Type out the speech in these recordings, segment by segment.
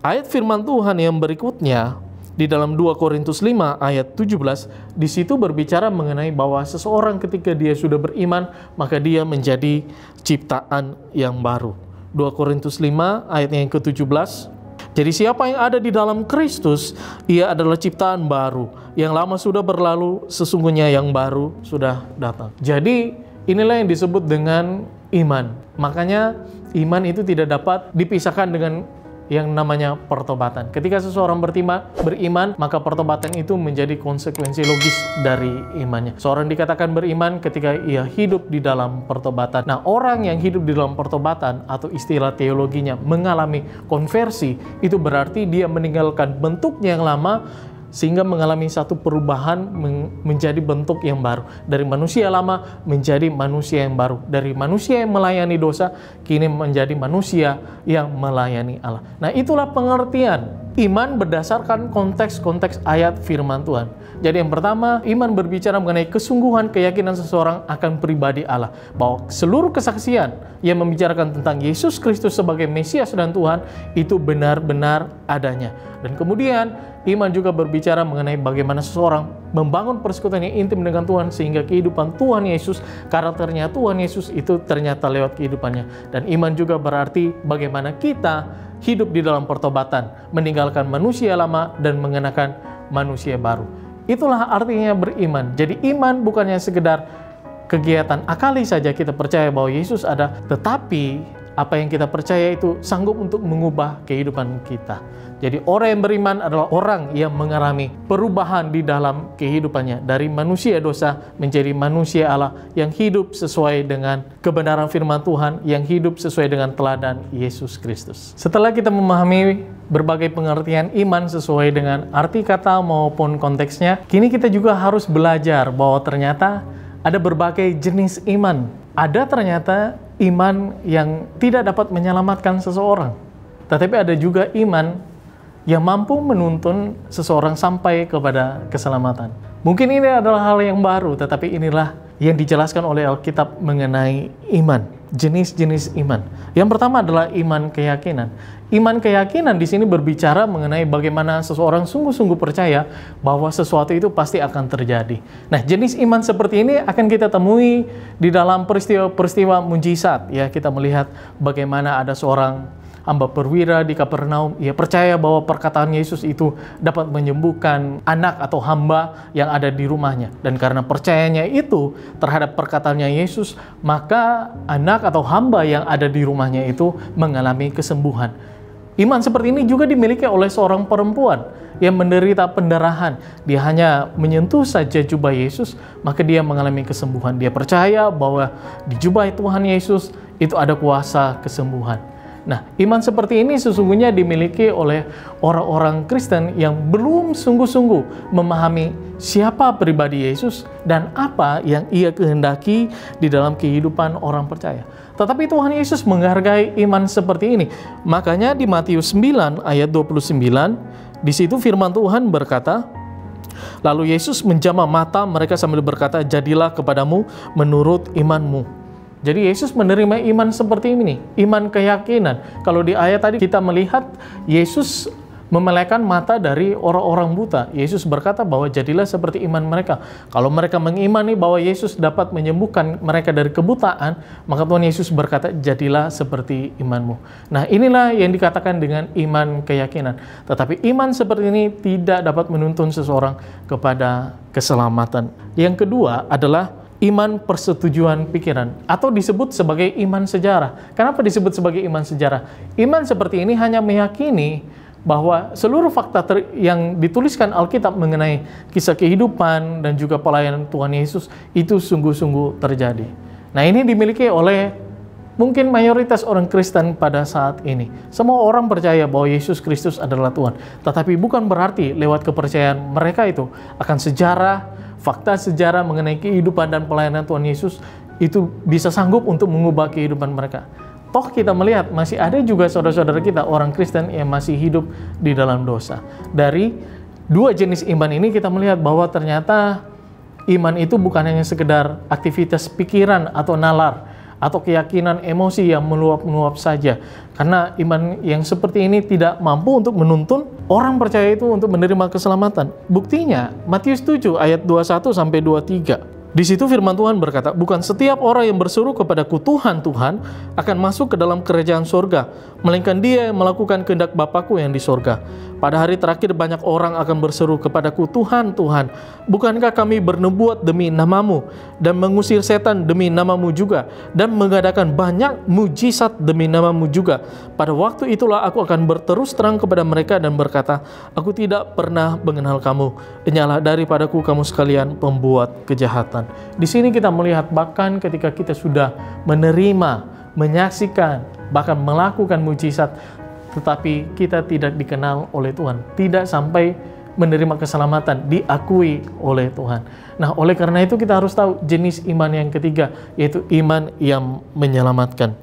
Ayat firman Tuhan yang berikutnya di dalam 2 Korintus 5 ayat 17, di situ berbicara mengenai bahwa seseorang ketika dia sudah beriman, maka dia menjadi ciptaan yang baru. 2 Korintus 5 ayat yang ke-17. Jadi siapa yang ada di dalam Kristus, ia adalah ciptaan baru. Yang lama sudah berlalu, sesungguhnya yang baru sudah datang. Jadi inilah yang disebut dengan iman. Makanya iman itu tidak dapat dipisahkan dengan yang namanya pertobatan. Ketika seseorang beriman, maka pertobatan itu menjadi konsekuensi logis dari imannya. Seorang dikatakan beriman ketika ia hidup di dalam pertobatan. Nah, orang yang hidup di dalam pertobatan atau istilah teologinya mengalami konversi, itu berarti dia meninggalkan bentuknya yang lama sehingga mengalami satu perubahan menjadi bentuk yang baru. Dari manusia lama menjadi manusia yang baru. Dari manusia yang melayani dosa, kini menjadi manusia yang melayani Allah. Nah, itulah pengertian iman berdasarkan konteks-konteks ayat firman Tuhan. Jadi yang pertama, iman berbicara mengenai kesungguhan keyakinan seseorang akan pribadi Allah. Bahwa seluruh kesaksian yang membicarakan tentang Yesus Kristus sebagai Mesias dan Tuhan, itu benar-benar adanya. Dan kemudian, iman juga berbicara mengenai bagaimana seseorang membangun persekutuan yang intim dengan Tuhan sehingga kehidupan Tuhan Yesus, karakternya Tuhan Yesus itu ternyata lewat kehidupannya. Dan iman juga berarti bagaimana kita hidup di dalam pertobatan, meninggalkan manusia lama dan mengenakan manusia baru. Itulah artinya beriman. Jadi iman bukannya sekedar kegiatan akali saja kita percaya bahwa Yesus ada, tetapi apa yang kita percaya itu sanggup untuk mengubah kehidupan kita. Jadi orang yang beriman adalah orang yang mengalami perubahan di dalam kehidupannya. Dari manusia dosa menjadi manusia Allah yang hidup sesuai dengan kebenaran firman Tuhan, yang hidup sesuai dengan teladan Yesus Kristus. Setelah kita memahami berbagai pengertian iman sesuai dengan arti kata maupun konteksnya, kini kita juga harus belajar bahwa ternyata ada berbagai jenis iman. Ada ternyata iman yang tidak dapat menyelamatkan seseorang. Tetapi ada juga iman yang mampu menuntun seseorang sampai kepada keselamatan. Mungkin ini adalah hal yang baru, tetapi inilah yang dijelaskan oleh Alkitab mengenai iman, jenis-jenis iman. Yang pertama adalah iman keyakinan. Iman keyakinan di sini berbicara mengenai bagaimana seseorang sungguh-sungguh percaya bahwa sesuatu itu pasti akan terjadi. Nah, jenis iman seperti ini akan kita temui di dalam peristiwa-peristiwa mujizat. Ya, kita melihat bagaimana ada seorang hamba perwira di Kapernaum, ia percaya bahwa perkataan Yesus itu dapat menyembuhkan anak atau hamba yang ada di rumahnya. Dan karena percayanya itu terhadap perkataannya Yesus, maka anak atau hamba yang ada di rumahnya itu mengalami kesembuhan. Iman seperti ini juga dimiliki oleh seorang perempuan yang menderita pendarahan. Dia hanya menyentuh saja jubah Yesus, maka dia mengalami kesembuhan. Dia percaya bahwa di jubah Tuhan Yesus itu ada kuasa kesembuhan. Nah, iman seperti ini sesungguhnya dimiliki oleh orang-orang Kristen yang belum sungguh-sungguh memahami siapa pribadi Yesus dan apa yang ia kehendaki di dalam kehidupan orang percaya. Tetapi Tuhan Yesus menghargai iman seperti ini. Makanya di Matius 9 ayat 29, di situ firman Tuhan berkata, lalu Yesus menjamah mata mereka sambil berkata, jadilah kepadamu menurut imanmu. Jadi Yesus menerima iman seperti ini, iman keyakinan. Kalau di ayat tadi kita melihat Yesus memelekkan mata dari orang-orang buta. Yesus berkata bahwa jadilah seperti iman mereka. Kalau mereka mengimani bahwa Yesus dapat menyembuhkan mereka dari kebutaan, maka Tuhan Yesus berkata, jadilah seperti imanmu. Nah, inilah yang dikatakan dengan iman keyakinan. Tetapi iman seperti ini tidak dapat menuntun seseorang kepada keselamatan. Yang kedua adalah iman persetujuan pikiran, atau disebut sebagai iman sejarah. Kenapa disebut sebagai iman sejarah? Iman seperti ini hanya meyakini bahwa seluruh fakta yang dituliskan Alkitab mengenai kisah kehidupan dan juga pelayanan Tuhan Yesus itu sungguh-sungguh terjadi. Nah, ini dimiliki oleh mungkin mayoritas orang Kristen pada saat ini. Semua orang percaya bahwa Yesus Kristus adalah Tuhan. Tetapi bukan berarti lewat kepercayaan mereka itu akan sejarah, fakta sejarah mengenai kehidupan dan pelayanan Tuhan Yesus itu bisa sanggup untuk mengubah kehidupan mereka. Toh kita melihat masih ada juga saudara-saudara kita, orang Kristen yang masih hidup di dalam dosa. Dari dua jenis iman ini kita melihat bahwa ternyata iman itu bukan hanya sekedar aktivitas pikiran atau nalar, atau keyakinan emosi yang meluap-meluap saja. Karena iman yang seperti ini tidak mampu untuk menuntun orang percaya itu untuk menerima keselamatan. Buktinya, Matius 7 ayat 21 sampai 23. Di situ firman Tuhan berkata, bukan setiap orang yang berseru kepadaku Tuhan, Tuhan akan masuk ke dalam kerajaan sorga, melainkan dia yang melakukan kehendak Bapakku yang di sorga. Pada hari terakhir banyak orang akan berseru kepadaku, Tuhan, Tuhan, bukankah kami bernubuat demi namamu, dan mengusir setan demi namamu juga, dan mengadakan banyak mujizat demi namamu juga. Pada waktu itulah aku akan berterus terang kepada mereka dan berkata, aku tidak pernah mengenal kamu, enyahlah daripadaku kamu sekalian pembuat kejahatan. Di sini kita melihat bahkan ketika kita sudah menerima, menyaksikan, bahkan melakukan mujizat, tetapi kita tidak dikenal oleh Tuhan, tidak sampai menerima keselamatan, diakui oleh Tuhan. Nah, oleh karena itu kita harus tahu jenis iman yang ketiga, yaitu iman yang menyelamatkan.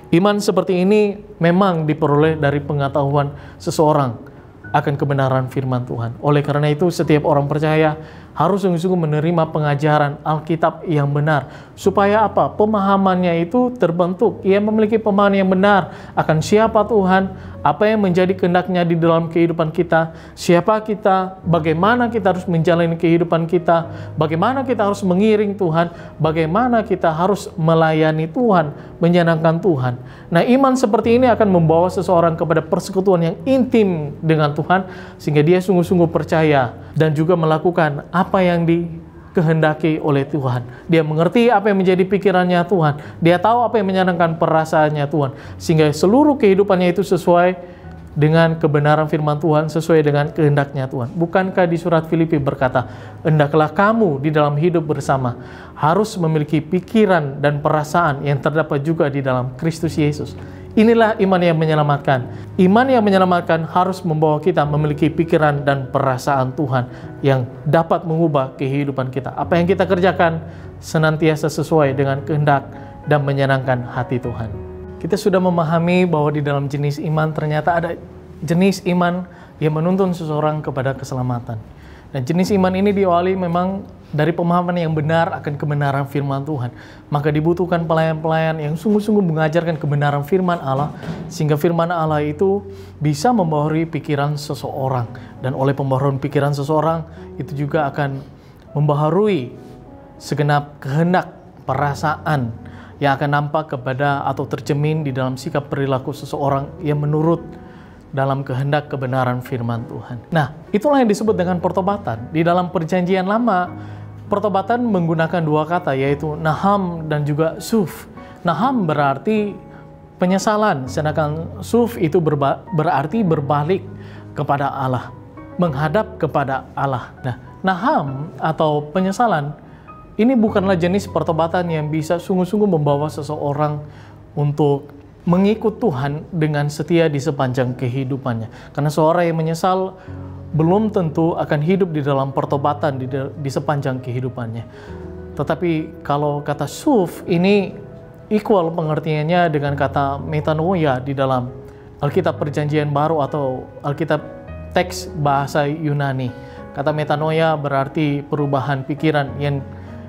Iman seperti ini memang diperoleh dari pengetahuan seseorang akan kebenaran firman Tuhan. Oleh karena itu setiap orang percaya harus sungguh-sungguh menerima pengajaran Alkitab yang benar. Supaya apa? Pemahamannya itu terbentuk. Ia memiliki pemahaman yang benar akan siapa Tuhan, apa yang menjadi kehendak-Nya di dalam kehidupan kita, siapa kita, bagaimana kita harus menjalani kehidupan kita, bagaimana kita harus mengiring Tuhan, bagaimana kita harus melayani Tuhan, menyenangkan Tuhan. Nah, iman seperti ini akan membawa seseorang kepada persekutuan yang intim dengan Tuhan, sehingga dia sungguh-sungguh percaya dan juga melakukan apa yang dikehendaki oleh Tuhan. Dia mengerti apa yang menjadi pikirannya Tuhan. Dia tahu apa yang menyenangkan perasaannya Tuhan. Sehingga seluruh kehidupannya itu sesuai dengan kebenaran firman Tuhan, sesuai dengan kehendaknya Tuhan. Bukankah di surat Filipi berkata, hendaklah kamu di dalam hidup bersama harus memiliki pikiran dan perasaan yang terdapat juga di dalam Kristus Yesus. Inilah iman yang menyelamatkan. Iman yang menyelamatkan harus membawa kita memiliki pikiran dan perasaan Tuhan yang dapat mengubah kehidupan kita. Apa yang kita kerjakan senantiasa sesuai dengan kehendak dan menyenangkan hati Tuhan. Kita sudah memahami bahwa di dalam jenis iman ternyata ada jenis iman yang menuntun seseorang kepada keselamatan. Dan jenis iman ini diawali memang dari pemahaman yang benar akan kebenaran firman Tuhan. Maka dibutuhkan pelayan-pelayan yang sungguh-sungguh mengajarkan kebenaran firman Allah, sehingga firman Allah itu bisa membaharui pikiran seseorang. Dan oleh pembaharuan pikiran seseorang, itu juga akan membaharui segenap kehendak, perasaan yang akan nampak kepada atau tercermin di dalam sikap perilaku seseorang yang menurut dalam kehendak kebenaran firman Tuhan. Nah, itulah yang disebut dengan pertobatan. Di dalam Perjanjian Lama, pertobatan menggunakan dua kata, yaitu naham dan juga suf. Naham berarti penyesalan, sedangkan suf itu berarti berbalik kepada Allah, menghadap kepada Allah. Nah, naham atau penyesalan ini bukanlah jenis pertobatan yang bisa sungguh-sungguh membawa seseorang untuk mengikut Tuhan dengan setia di sepanjang kehidupannya. Karena seorang yang menyesal belum tentu akan hidup di dalam pertobatan di sepanjang kehidupannya. Tetapi kalau kata suf ini equal pengertiannya dengan kata metanoia di dalam Alkitab Perjanjian Baru atau Alkitab teks bahasa Yunani. Kata metanoia berarti perubahan pikiran yang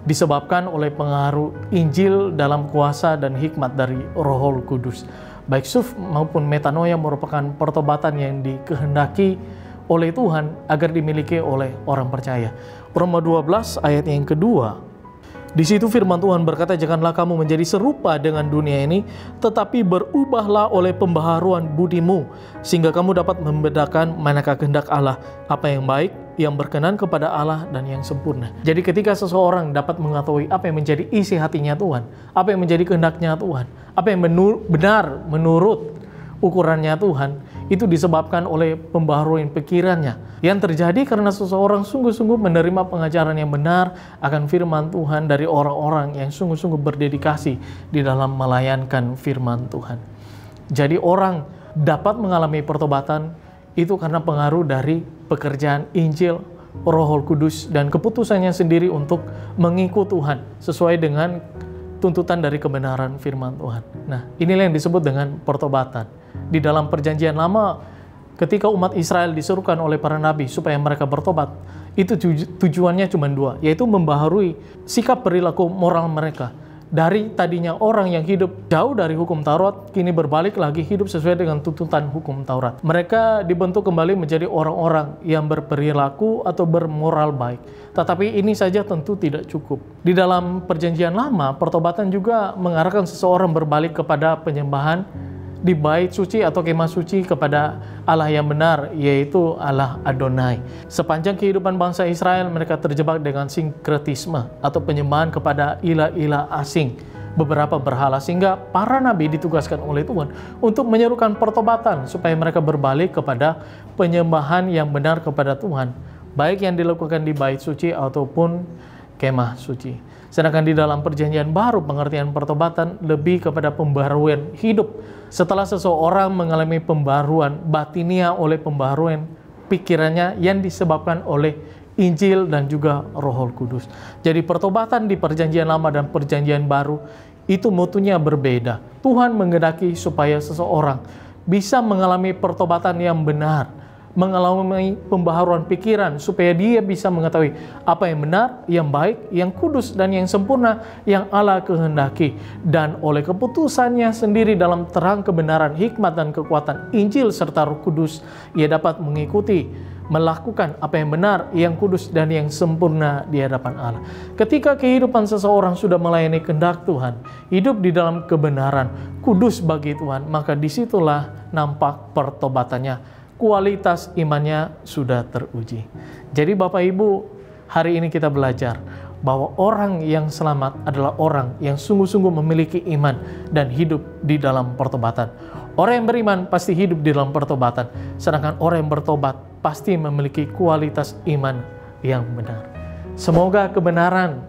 disebabkan oleh pengaruh Injil dalam kuasa dan hikmat dari Roh Kudus. Baik suf maupun metanoia merupakan pertobatan yang dikehendaki oleh Tuhan agar dimiliki oleh orang percaya. Roma 12 ayat yang kedua. Di situ firman Tuhan berkata, janganlah kamu menjadi serupa dengan dunia ini, tetapi berubahlah oleh pembaharuan budimu, sehingga kamu dapat membedakan manakah kehendak Allah, apa yang baik, yang berkenan kepada Allah, dan yang sempurna. Jadi ketika seseorang dapat mengetahui apa yang menjadi isi hatinya Tuhan, apa yang menjadi kehendaknya Tuhan, apa yang benar menurut ukurannya Tuhan, itu disebabkan oleh pembaharuan pikirannya yang terjadi karena seseorang sungguh-sungguh menerima pengajaran yang benar akan firman Tuhan dari orang-orang yang sungguh-sungguh berdedikasi di dalam melayankan firman Tuhan. Jadi orang dapat mengalami pertobatan itu karena pengaruh dari pekerjaan Injil, Roh Kudus, dan keputusannya sendiri untuk mengikut Tuhan sesuai dengan tuntutan dari kebenaran firman Tuhan. Nah, inilah yang disebut dengan pertobatan. Di dalam Perjanjian Lama, ketika umat Israel disuruhkan oleh para nabi supaya mereka bertobat, itu tujuannya cuma dua, yaitu membaharui sikap perilaku moral mereka Dari tadinya orang yang hidup jauh dari hukum Taurat, kini berbalik lagi hidup sesuai dengan tuntutan hukum Taurat. Mereka dibentuk kembali menjadi orang-orang yang berperilaku atau bermoral baik. Tetapi ini saja tentu tidak cukup. Di dalam Perjanjian Lama, pertobatan juga mengarahkan seseorang berbalik kepada penyembahan di bait suci atau kemah suci kepada Allah yang benar, yaitu Allah Adonai. Sepanjang kehidupan bangsa Israel, mereka terjebak dengan sinkretisme atau penyembahan kepada ilah-ilah asing, beberapa berhala, sehingga para nabi ditugaskan oleh Tuhan untuk menyerukan pertobatan supaya mereka berbalik kepada penyembahan yang benar kepada Tuhan, baik yang dilakukan di bait suci ataupun kemah suci. Sedangkan di dalam Perjanjian Baru, pengertian pertobatan lebih kepada pembaruan hidup. Setelah seseorang mengalami pembaruan batinia oleh pembaruan pikirannya yang disebabkan oleh Injil dan juga Roh Kudus. Jadi pertobatan di Perjanjian Lama dan Perjanjian Baru itu mutunya berbeda. Tuhan menghendaki supaya seseorang bisa mengalami pertobatan yang benar, mengalami pembaharuan pikiran supaya dia bisa mengetahui apa yang benar, yang baik, yang kudus, dan yang sempurna yang Allah kehendaki. Dan oleh keputusannya sendiri dalam terang kebenaran, hikmat, dan kekuatan Injil serta Roh Kudus, ia dapat mengikuti, melakukan apa yang benar, yang kudus, dan yang sempurna di hadapan Allah. Ketika kehidupan seseorang sudah melayani kehendak Tuhan, hidup di dalam kebenaran, kudus bagi Tuhan, maka disitulah nampak pertobatannya. Kualitas imannya sudah teruji. Jadi Bapak Ibu, hari ini kita belajar bahwa orang yang selamat adalah orang yang sungguh-sungguh memiliki iman dan hidup di dalam pertobatan. Orang yang beriman pasti hidup di dalam pertobatan, sedangkan orang yang bertobat pasti memiliki kualitas iman yang benar. Semoga kebenaran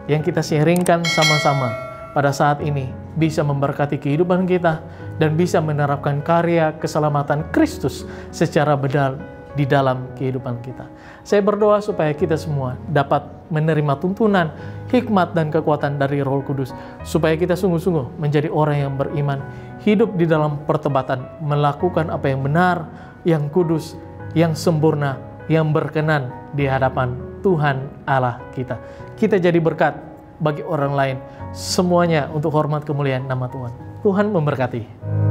yang kita sharingkan sama-sama pada saat ini bisa memberkati kehidupan kita dan bisa menerapkan karya keselamatan Kristus secara benar di dalam kehidupan kita. Saya berdoa supaya kita semua dapat menerima tuntunan, hikmat, dan kekuatan dari Roh Kudus, supaya kita sungguh-sungguh menjadi orang yang beriman, hidup di dalam pertobatan, melakukan apa yang benar, yang kudus, yang sempurna, yang berkenan di hadapan Tuhan Allah kita. Kita jadi berkat bagi orang lain, semuanya untuk hormat kemuliaan nama Tuhan. Tuhan memberkati.